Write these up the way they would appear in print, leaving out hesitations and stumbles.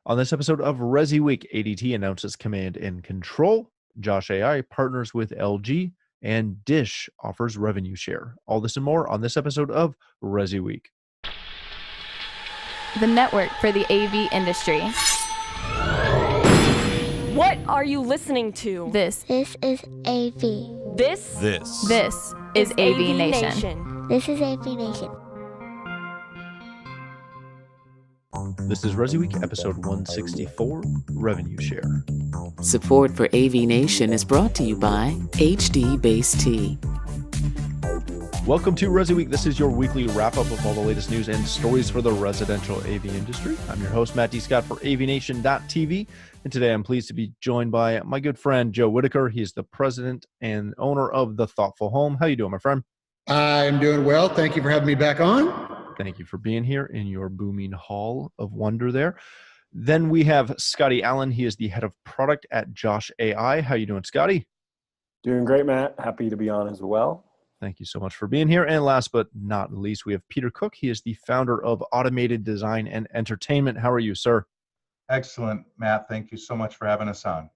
On this episode of ResiWeek, ADT announces command and control, Josh.ai partners with LG, and Dish offers revenue share. All this and more on this episode of ResiWeek. The network for the AV industry. What are you listening to? This is AV. This is AVNation. This is AVNation. This is ResiWeek, episode 164, Revenue Share. Support for AVNation is brought to you by HD Base Tea. Welcome to ResiWeek. This is your weekly wrap-up of all the latest news and stories for the residential AV industry. I'm your host, Matt D. Scott for AVNation.tv, and today I'm pleased to be joined by my good friend, Joe Whitaker. He is the president and owner of The Thoughtful Home. How you doing, my friend? I'm doing well. Thank you for having me back on. Thank you for being here in your booming hall of wonder there. Then we have Scotty Allen. He is the head of product at Josh.ai. How you doing, Scotty? Doing great, Matt. Happy to be on as well. Thank you so much for being here. And last but not least, we have Peter Cook. He is the founder of Automated Design and Entertainment. How are you, sir? Excellent, Matt. Thank you so much for having us on.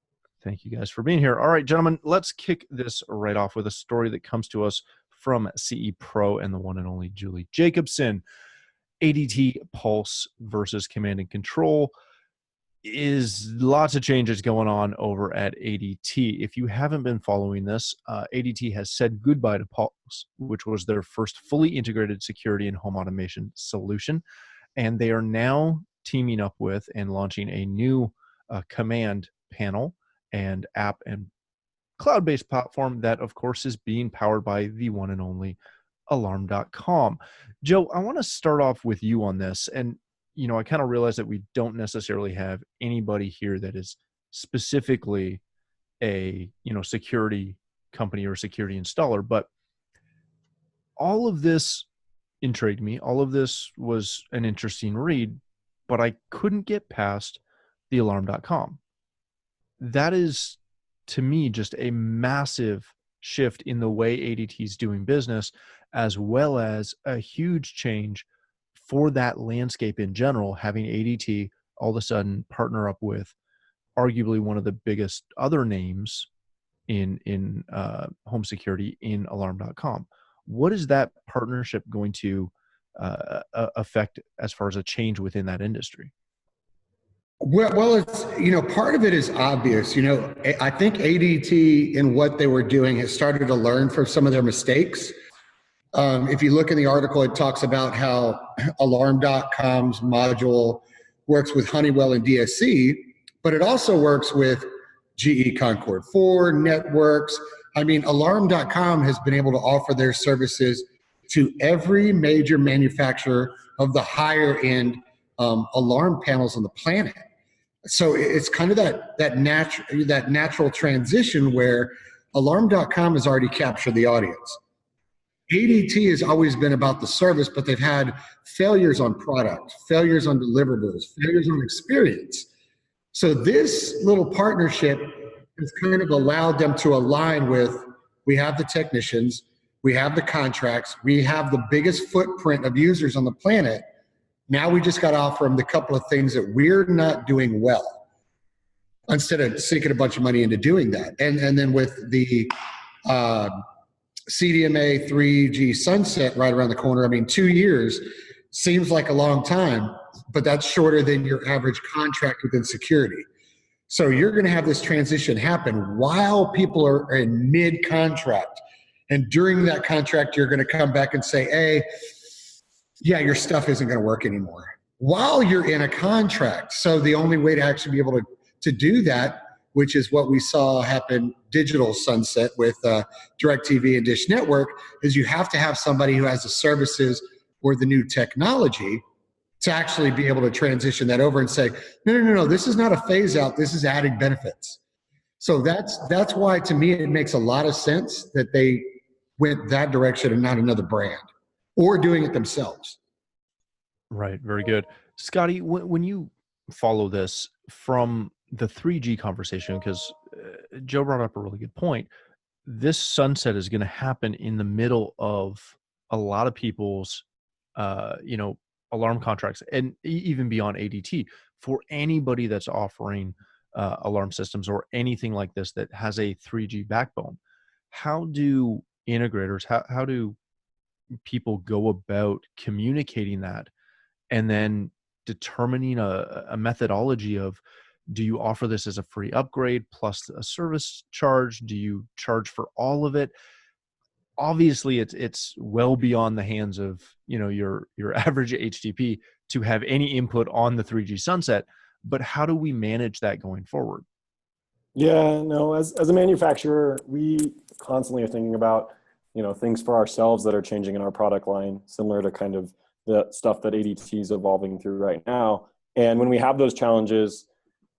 Thank you guys for being here. All right, gentlemen, let's kick this right off with a story that comes to us from CE Pro and the one and only Julie Jacobson. ADT Pulse versus Command and Control is lots of changes going on over at ADT. If you haven't been following this, ADT has said goodbye to Pulse, which was their first fully integrated security and home automation solution. And they are now teaming up with and launching a new command panel and app and cloud-based platform that, of course, is being powered by the one and only Alarm.com. Joe, I want to start off with you on this. And, you know, I kind of realize that we don't necessarily have anybody here that is specifically a, security company or security installer, but all of this intrigued me. All of this was an interesting read, but I couldn't get past the Alarm.com. That is, to me, just a massive shift in the way ADT is doing business, as well as a huge change for that landscape in general, having ADT all of a sudden partner up with arguably one of the biggest other names in home security in Alarm.com. What is that partnership going to affect as far as a change within that industry? Well, it's, part of it is obvious. I think ADT in what they were doing has started to learn from some of their mistakes. If you look in the article, it talks about how Alarm.com's module works with Honeywell and DSC, but it also works with GE Concord 4 networks. I mean, Alarm.com has been able to offer their services to every major manufacturer of the higher end alarm panels on the planet. So it's kind of that natural transition where Alarm.com has already captured the audience. ADT has always been about the service, but they've had failures on product, failures on deliverables, failures on experience. So this little partnership has kind of allowed them to align with, we have the technicians, we have the contracts, we have the biggest footprint of users on the planet. Now we just got to offer them the couple of things that we're not doing well, instead of sinking a bunch of money into doing that. And then with the CDMA 3G sunset right around the corner, 2 years seems like a long time, but that's shorter than your average contract within security. So you're going to have this transition happen while people are in mid-contract. And during that contract, you're going to come back and say, hey, yeah, your stuff isn't going to work anymore while you're in a contract. So the only way to actually be able to do that, which is what we saw happen digital sunset with DirecTV and Dish Network, is you have to have somebody who has the services or the new technology to actually be able to transition that over and say, no, this is not a phase out. This is adding benefits. So that's why, to me, it makes a lot of sense that they went that direction and not another brand, or doing it themselves. Right. Very good. Scotty, when you follow this from the 3G conversation, because Joe brought up a really good point, this sunset is going to happen in the middle of a lot of people's, alarm contracts, and even beyond ADT. for anybody that's offering alarm systems or anything like this that has a 3G backbone, how do integrators, how do people go about communicating that and then determining a methodology of, do you offer this as a free upgrade plus a service charge? Do you charge for all of it? Obviously it's well beyond the hands of your average HTP to have any input on the 3G sunset, but how do we manage that going forward? Yeah, no, as a manufacturer, we constantly are thinking about, things for ourselves that are changing in our product line, similar to kind of the stuff that ADT is evolving through right now. And when we have those challenges,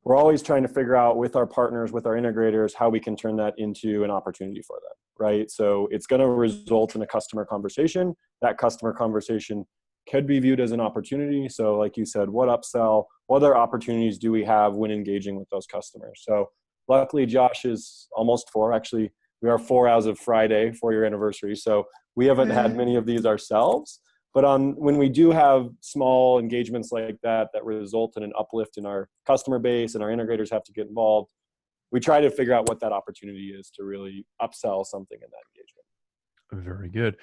we're always trying to figure out with our partners, with our integrators, how we can turn that into an opportunity for them, right? So it's going to result in a customer conversation. That customer conversation could be viewed as an opportunity. So like you said, what upsell, what other opportunities do we have when engaging with those customers? So luckily, Josh is almost 4. Actually, we are 4 as of Friday, 4-year anniversary. So we haven't had many of these ourselves. But when we do have small engagements like that result in an uplift in our customer base and our integrators have to get involved, we try to figure out what that opportunity is to really upsell something in that engagement. Very good.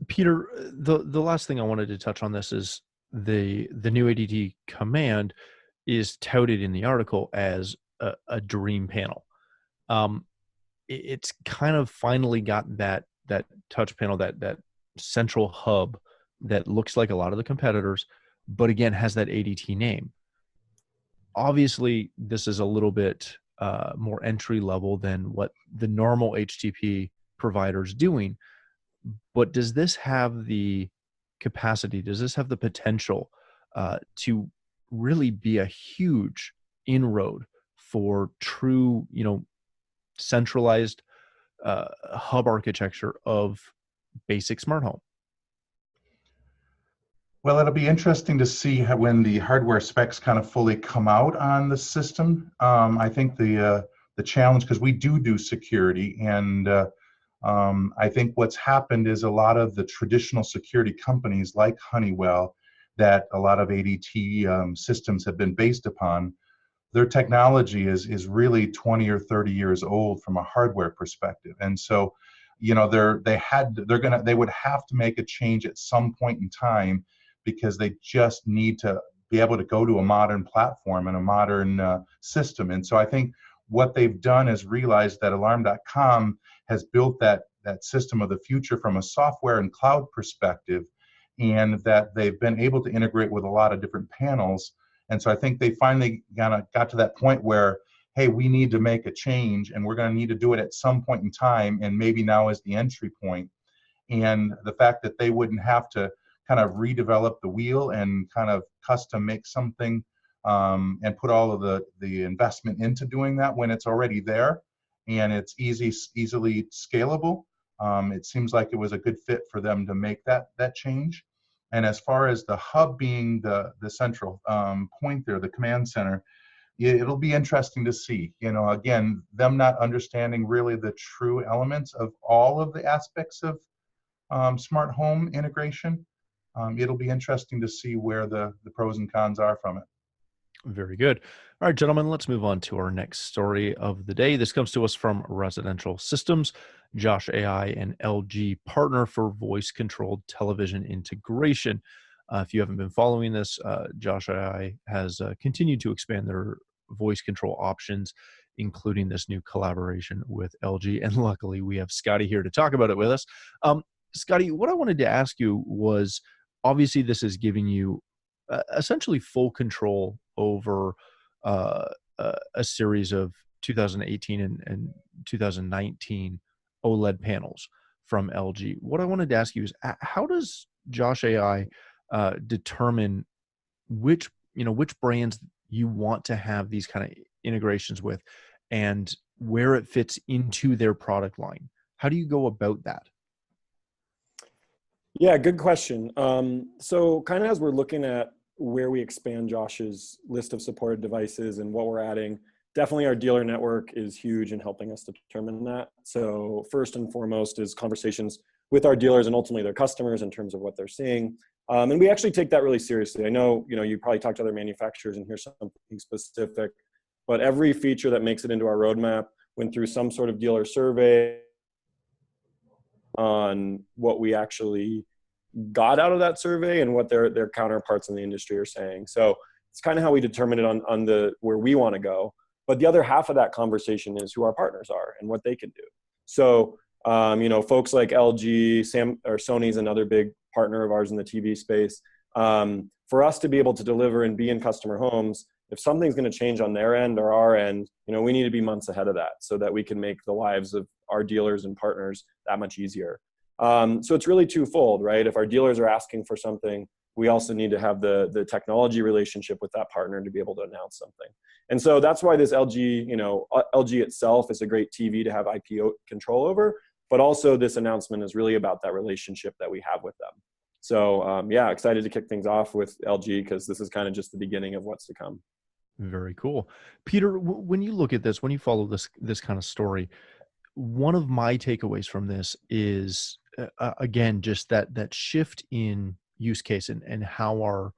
Peter, the last thing I wanted to touch on this is the new ADT command is touted in the article as a dream panel. It's kind of finally got that touch panel, that central hub that looks like a lot of the competitors, but again has that ADT name. Obviously, this is a little bit more entry level than what the normal HTTP provider is doing. But does this have the capacity? Does this have the potential to really be a huge inroad for true, centralized hub architecture of basic smart home? Well, it'll be interesting to see when the hardware specs kind of fully come out on the system. I think the challenge, because we do security, and I think what's happened is a lot of the traditional security companies like Honeywell, that a lot of ADT systems have been based upon, their technology is really 20 or 30 years old from a hardware perspective. And so, they would have to make a change at some point in time, because they just need to be able to go to a modern platform and a modern system. And so I think what they've done is realized that Alarm.com has built that system of the future from a software and cloud perspective, and that they've been able to integrate with a lot of different panels. And so I think they finally got to that point where, hey, we need to make a change, and we're going to need to do it at some point in time, and maybe now is the entry point. And the fact that they wouldn't have to kind of redevelop the wheel and kind of custom make something and put all of the investment into doing that when it's already there and it's easily scalable. It seems like it was a good fit for them to make that change. And as far as the hub being the central point there, the command center, it'll be interesting to see, again, them not understanding really the true elements of all of the aspects of smart home integration. It'll be interesting to see where the pros and cons are from it. Very good. All right, gentlemen, let's move on to our next story of the day. This comes to us from Residential Systems. Josh.ai and LG partner for voice-controlled television integration. If you haven't been following this, Josh.ai has continued to expand their voice control options, including this new collaboration with LG. And luckily, we have Scotty here to talk about it with us. Scotty, what I wanted to ask you was, obviously, this is giving you essentially full control over a series of 2018 and 2019 OLED panels from LG. What I wanted to ask you is, how does Josh.ai determine which brands you want to have these kind of integrations with, and where it fits into their product line? How do you go about that? Yeah, good question. So kind of as we're looking at where we expand Josh's list of supported devices and what we're adding, definitely our dealer network is huge in helping us determine that. So first and foremost is conversations with our dealers and ultimately their customers in terms of what they're seeing. And we actually take that really seriously. I know, you probably talk to other manufacturers and hear something specific, but every feature that makes it into our roadmap went through some sort of dealer survey on what we actually got out of that survey and what their counterparts in the industry are saying. So it's kind of how we determine it on the where we want to go. But the other half of that conversation is who our partners are and what they can do. So, folks like LG, Sony's another big partner of ours in the TV space. For us to be able to deliver and be in customer homes, if something's going to change on their end or our end, we need to be months ahead of that so that we can make the lives of our dealers and partners that much easier. So it's really twofold, right? If our dealers are asking for something, we also need to have the technology relationship with that partner to be able to announce something. And so that's why this LG, LG itself is a great TV to have IP control over, but also this announcement is really about that relationship that we have with them. So excited to kick things off with LG because this is kind of just the beginning of what's to come. Very cool. Peter, when you look at this, when you follow this kind of story, one of my takeaways from this is, again, just that shift in use case and how our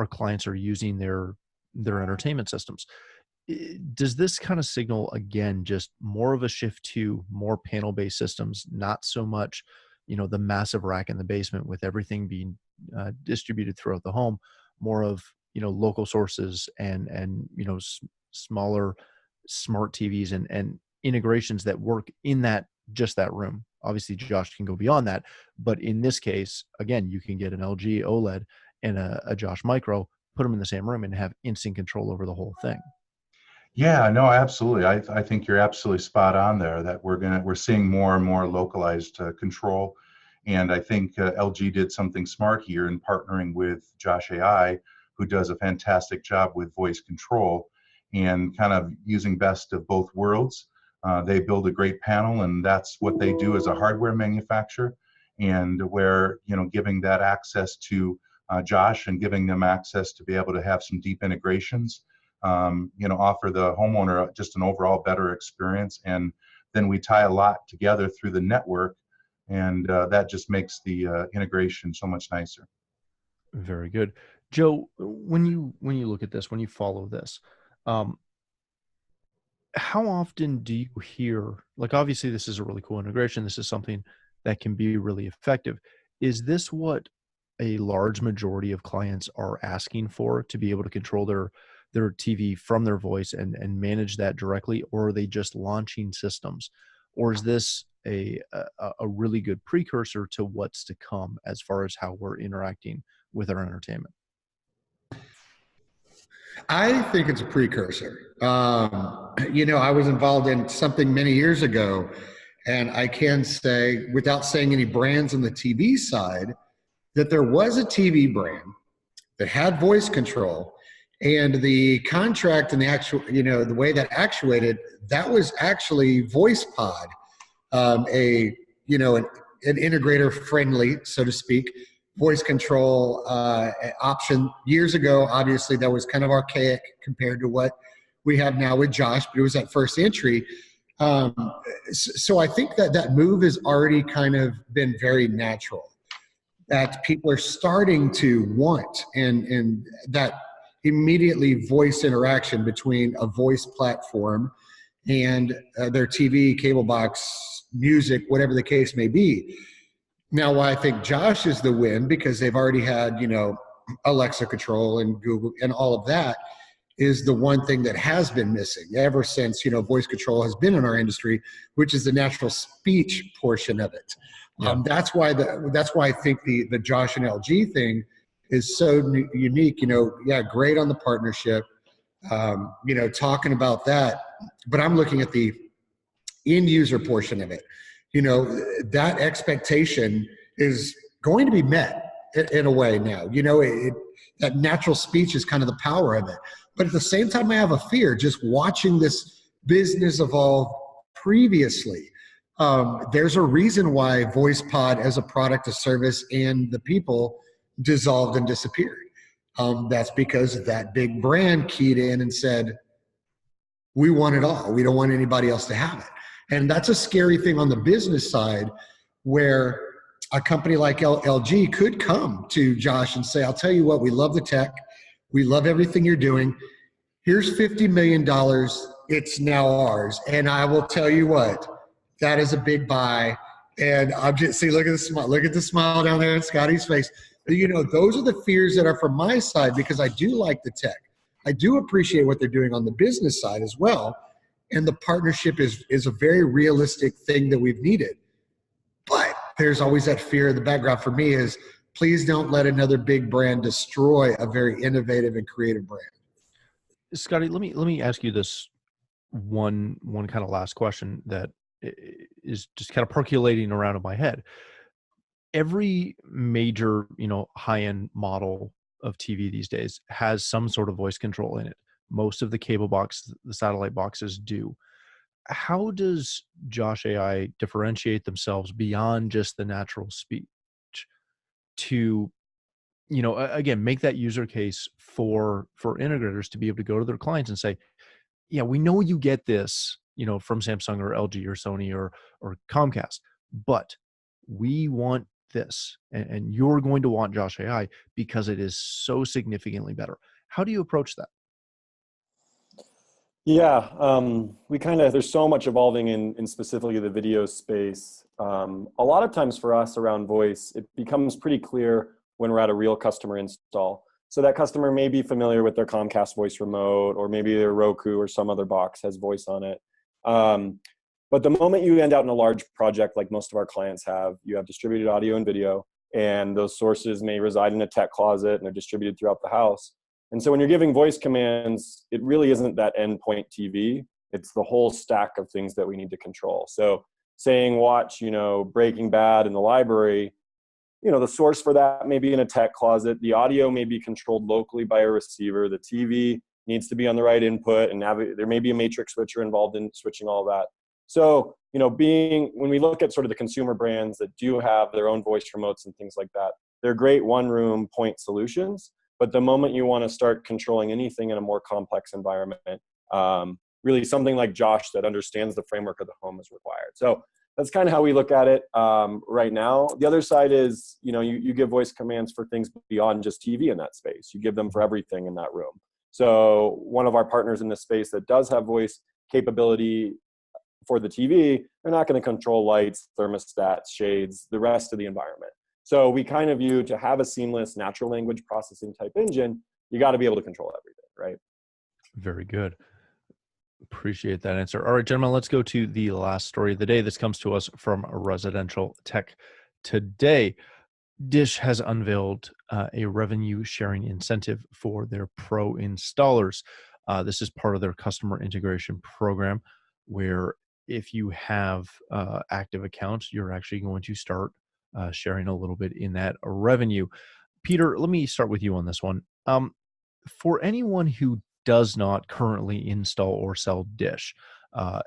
clients are using their entertainment systems. Does this kind of signal, again, just more of a shift to more panel-based systems, not so much, the massive rack in the basement with everything being distributed throughout the home, more of, local sources and smaller smart TVs and integrations that work in that room? Obviously, Josh can go beyond that, but in this case, again, you can get an LG OLED and a Josh Micro, put them in the same room and have instant control over the whole thing. Yeah, no, absolutely. I think you're absolutely spot on there that we're seeing more and more localized control. And I think LG did something smart here in partnering with Josh.ai, who does a fantastic job with voice control and kind of using best of both worlds. They build a great panel, and that's what they do as a hardware manufacturer. And where, giving that access to Josh and giving them access to be able to have some deep integrations, offer the homeowner just an overall better experience. And then we tie a lot together through the network, and that just makes the integration so much nicer. Very good. Joe, when you look at this, when you follow this, how often do you hear, like, obviously this is a really cool integration. This is something that can be really effective. Is this what a large majority of clients are asking for, to be able to control their TV from their voice and manage that directly? Or are they just launching systems? Or is this a really good precursor to what's to come as far as how we're interacting with our entertainment? I think it's a precursor. I was involved in something many years ago, and I can say, without saying any brands on the TV side, that there was a TV brand that had voice control, and the contract and the actual, the way that actuated, that was actually VoicePod, an integrator friendly, so to speak, voice control option. Years ago, obviously, that was kind of archaic compared to what we have now with Josh, but it was that first entry. So I think that move has already kind of been very natural, that people are starting to want, and that immediately voice interaction between a voice platform and their TV, cable box, music, whatever the case may be. Now, why I think Josh is the win, because they've already had, Alexa control and Google and all of that, is the one thing that has been missing ever since, voice control has been in our industry, which is the natural speech portion of it. Yeah. That's why I think the Josh and LG thing is so unique. Great on the partnership, talking about that, but I'm looking at the end user portion of it. That expectation is going to be met in a way now. That natural speech is kind of the power of it. But at the same time, I have a fear just watching this business evolve previously. There's a reason why VoicePod as a product, a service, and the people dissolved and disappeared. That's because that big brand keyed in and said, we want it all. We don't want anybody else to have it. And that's a scary thing on the business side, where a company like LG could come to Josh and say, I'll tell you what, we love the tech. We love everything you're doing. Here's $50 million. It's now ours. And I will tell you what, that is a big buy. And I'm just, see, look at the smile. Look at the smile down there on Scotty's face. But, you know, those are the fears that are from my side, because I do like the tech. I do appreciate what they're doing on the business side as well. And the partnership is a very realistic thing that we've needed. But there's always that fear in the background for me is, please don't let another big brand destroy a very innovative and creative brand. Scotty, let me ask you this one kind of last question that is just kind of percolating around in my head. Every major, high-end model of TV these days has some sort of voice control in it. Most of the cable box, the satellite boxes do. How does Josh.ai differentiate themselves beyond just the natural speech to, again, make that user case for integrators to be able to go to their clients and say, yeah, we know you get this, from Samsung or LG or Sony or Comcast, but we want this, and you're going to want Josh.ai because it is so significantly better. How do you approach that? Yeah, there's so much evolving in specifically the video space. A lot of times for us around voice, it becomes pretty clear when we're at a real customer install. So that customer may be familiar with their Comcast voice remote, or maybe their Roku or some other box has voice on it. But the moment you end out in a large project like most of our clients have, you have distributed audio and video, and those sources may reside in a tech closet and they're distributed throughout the house. And so when you're giving voice commands, it really isn't that endpoint TV. It's the whole stack of things that we need to control. So saying watch, Breaking Bad in the library, the source for that may be in a tech closet. The audio may be controlled locally by a receiver. The TV needs to be on the right input, and there may be a matrix switcher involved in switching all that. So, when we look at sort of the consumer brands that do have their own voice remotes and things like that, they're great one-room point solutions. But the moment you want to start controlling anything in a more complex environment, really something like Josh that understands the framework of the home is required. So that's kind of how we look at it right now. The other side is, you give voice commands for things beyond just TV in that space. You give them for everything in that room. So one of our partners in this space that does have voice capability for the TV, they're not going to control lights, thermostats, shades, the rest of the environment. So we kind of view, to have a seamless natural language processing type engine, you got to be able to control everything, right? Very good. Appreciate that answer. All right, gentlemen, let's go to the last story of the day. This comes to us from Residential Tech Today. Dish has unveiled a revenue sharing incentive for their pro installers. This is part of their customer integration program, where if you have active accounts, you're actually going to start sharing a little bit in that revenue. Peter, let me start with you on this one. For anyone who does not currently install or sell Dish,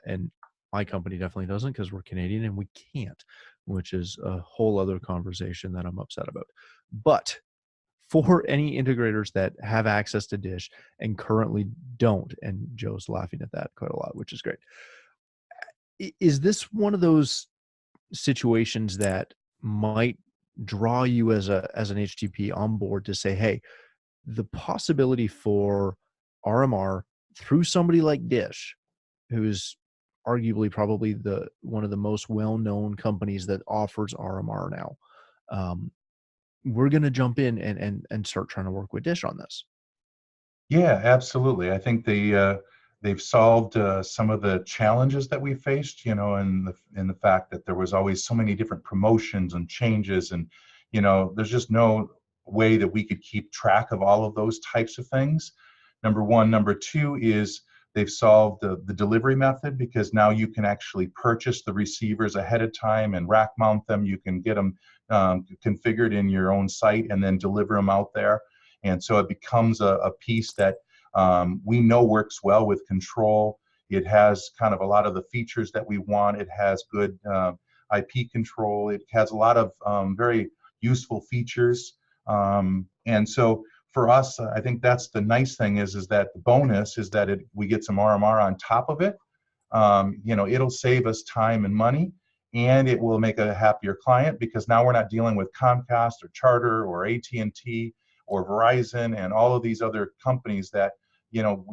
and my company definitely doesn't because we're Canadian and we can't, which is a whole other conversation that I'm upset about. But for any integrators that have access to Dish and currently don't, and Joe's laughing at that quite a lot, which is great. Is this one of those situations that might draw you as an HTP on board to say, hey, the possibility for RMR through somebody like Dish, who's arguably probably one of the most well-known companies that offers RMR now, we're going to jump in and start trying to work with Dish on this? Yeah, absolutely. I think they've solved some of the challenges that we faced, in the fact that there was always so many different promotions and changes, and there's just no way that we could keep track of all of those types of things. Number one. Number two is they've solved the delivery method, because now you can actually purchase the receivers ahead of time and rack mount them. You can get them configured in your own site and then deliver them out there. And so it becomes a piece that we know works well with control. It has kind of a lot of the features that we want. It has good IP control. It has a lot of very useful features. And so for us, I think that's the nice thing is that the bonus is that we get some RMR on top of it. It'll save us time and money. and it will make a happier client, because now we're not dealing with Comcast or Charter or AT&T or Verizon and all of these other companies that,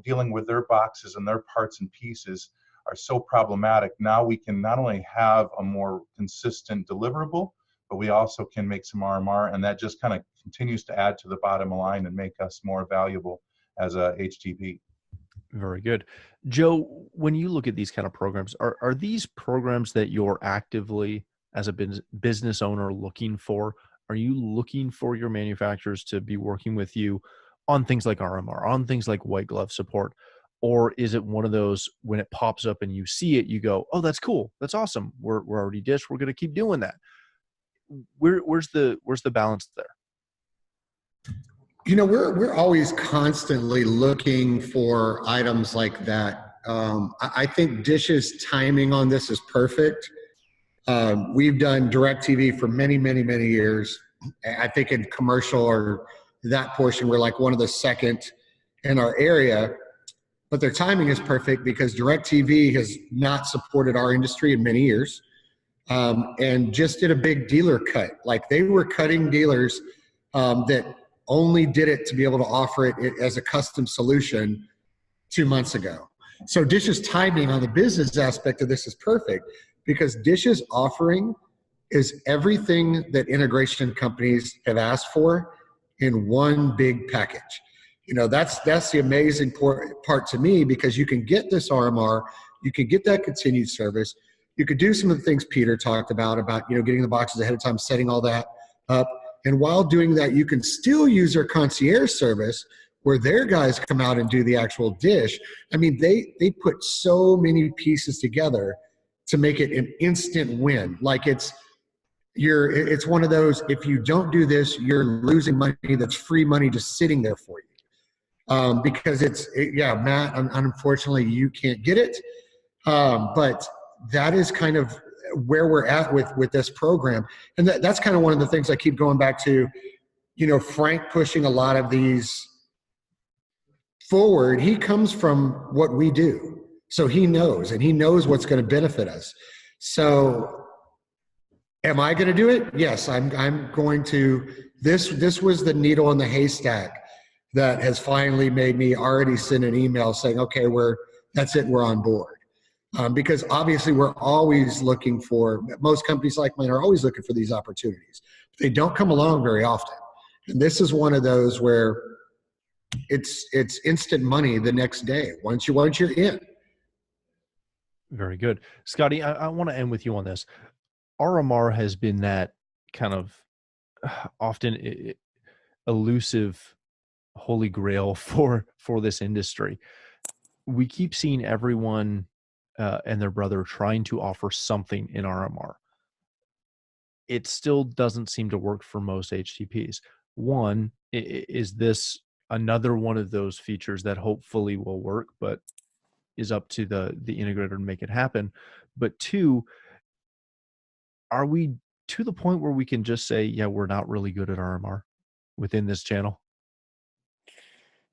dealing with their boxes and their parts and pieces are so problematic. Now we can not only have a more consistent deliverable, but we also can make some RMR, and that just kind of continues to add to the bottom line and make us more valuable as a HTP. Very good. Joe, when you look at these kind of programs, are these programs that you're actively, as a business owner, looking for? Are you looking for your manufacturers to be working with you on things like RMR, on things like white glove support? Or is it one of those, when it pops up and you see it, you go, oh, that's cool. That's awesome. We're already Dish. We're going to keep doing that. Where's the balance there? We're always constantly looking for items like that. I think Dish's timing on this is perfect. We've done DirecTV for many, many, many years. I think in commercial or that portion, we're like one of the second in our area. But their timing is perfect because DirecTV has not supported our industry in many years, and just did a big dealer cut. Like, they were cutting dealers that only did it to be able to offer it as a custom solution 2 months ago. So Dish's timing on the business aspect of this is perfect, because Dish's offering is everything that integration companies have asked for in one big package. That's the amazing part to me, because you can get this RMR, you can get that continued service, you could do some of the things Peter talked about getting the boxes ahead of time, setting all that up. And while doing that, you can still use their concierge service, where their guys come out and do the actual dish. I mean, they put so many pieces together to make it an instant win. Like, it's one of those, if you don't do this, you're losing money that's free money just sitting there for you. Because Matt, unfortunately, you can't get it. But that is kind of where we're at with this program. And that's kind of one of the things I keep going back to, Frank pushing a lot of these forward. He comes from what we do. So he knows what's going to benefit us. So am I going to do it? Yes, I'm going to. This was the needle in the haystack that has finally made me already send an email saying, okay, that's it, we're on board. Because obviously we're always looking for, most companies like mine are always looking for these opportunities. They don't come along very often. And this is one of those where it's instant money the next day once you're in. Very good. Scotty, I want to end with you on this. RMR has been that kind of often elusive holy grail for this industry. We keep seeing everyone and their brother trying to offer something in RMR. It still doesn't seem to work for most HTPs. One, is this another one of those features that hopefully will work, but is up to the integrator to make it happen? But two, are we to the point where we can just say, yeah, we're not really good at RMR within this channel?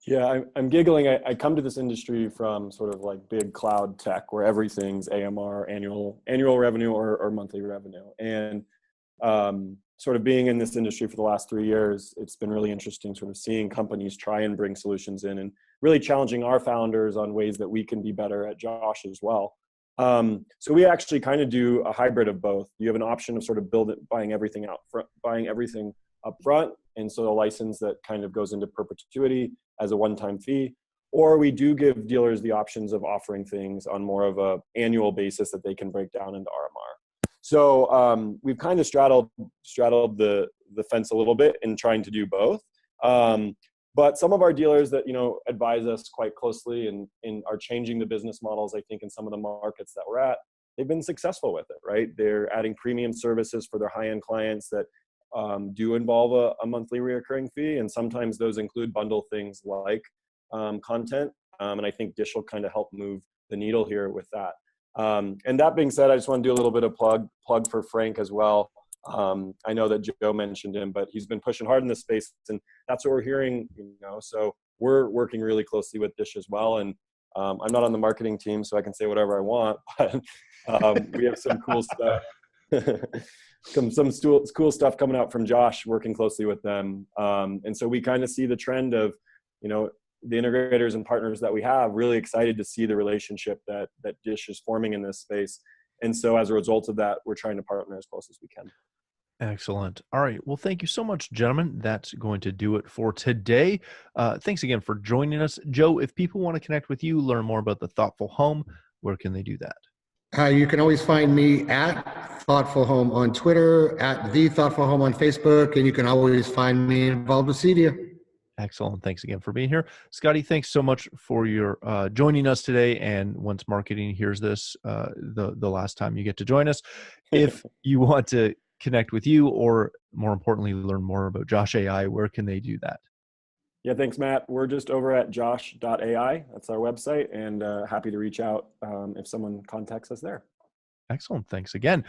Yeah, I'm giggling. I come to this industry from sort of like big cloud tech, where everything's AMR, annual revenue or monthly revenue. And sort of being in this industry for the last 3 years, it's been really interesting sort of seeing companies try and bring solutions in and really challenging our founders on ways that we can be better at Josh as well. So we actually kind of do a hybrid of both. You have an option of sort of buying everything up front. And so a license that kind of goes into perpetuity as a one-time fee, or we do give dealers the options of offering things on more of a annual basis that they can break down into RMR. So we've kind of straddled the fence a little bit in trying to do both. But some of our dealers that, advise us quite closely and are changing the business models, I think, in some of the markets that we're at, they've been successful with it, right? They're adding premium services for their high-end clients that do involve a monthly reoccurring fee. And sometimes those include bundle things like content. And I think Dish will kind of help move the needle here with that. And that being said, I just want to do a little bit of plug for Frank as well. I know that Joe mentioned him, but he's been pushing hard in this space, and that's what we're hearing, so we're working really closely with Dish as well. And I'm not on the marketing team, so I can say whatever I want, but we have some cool stuff. some cool stuff coming out from Josh, working closely with them. And so we kind of see the trend of, the integrators and partners that we have, really excited to see the relationship that Dish is forming in this space. And so as a result of that, we're trying to partner as close as we can. Excellent. All right. Well, thank you so much, gentlemen. That's going to do it for today. Thanks again for joining us. Joe, if people want to connect with you, learn more about the Thoughtful Home, where can they do that? You can always find me at Thoughtful Home on Twitter, at The Thoughtful Home on Facebook, and you can always find me involved with Cedia. Excellent. Thanks again for being here. Scotty, thanks so much for your joining us today. And once marketing hears this, the last time you get to join us, if you want to connect with you, or more importantly, learn more about Josh.ai, where can they do that? Yeah, thanks, Matt. We're just over at Josh.ai. That's our website, and happy to reach out if someone contacts us there. Excellent. Thanks again.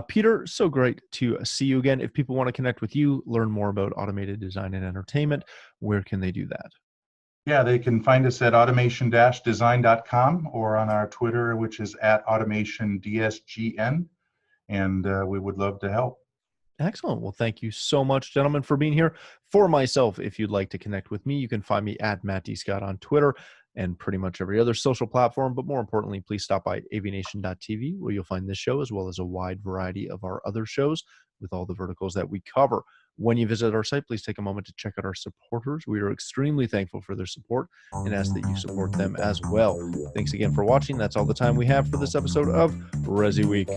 Peter, so great to see you again. If people want to connect with you, learn more about automated design and entertainment, where can they do that? Yeah, they can find us at automation-design.com or on our Twitter, which is at automationdsgn, and we would love to help. Excellent. Well, thank you so much, gentlemen, for being here. For myself, if you'd like to connect with me, you can find me at Matt D. Scott on Twitter and pretty much every other social platform. But more importantly, please stop by AVNation.tv, where you'll find this show as well as a wide variety of our other shows with all the verticals that we cover. When you visit our site, please take a moment to check out our supporters. We are extremely thankful for their support and ask that you support them as well. Thanks again for watching. That's all the time we have for this episode of ResiWeek.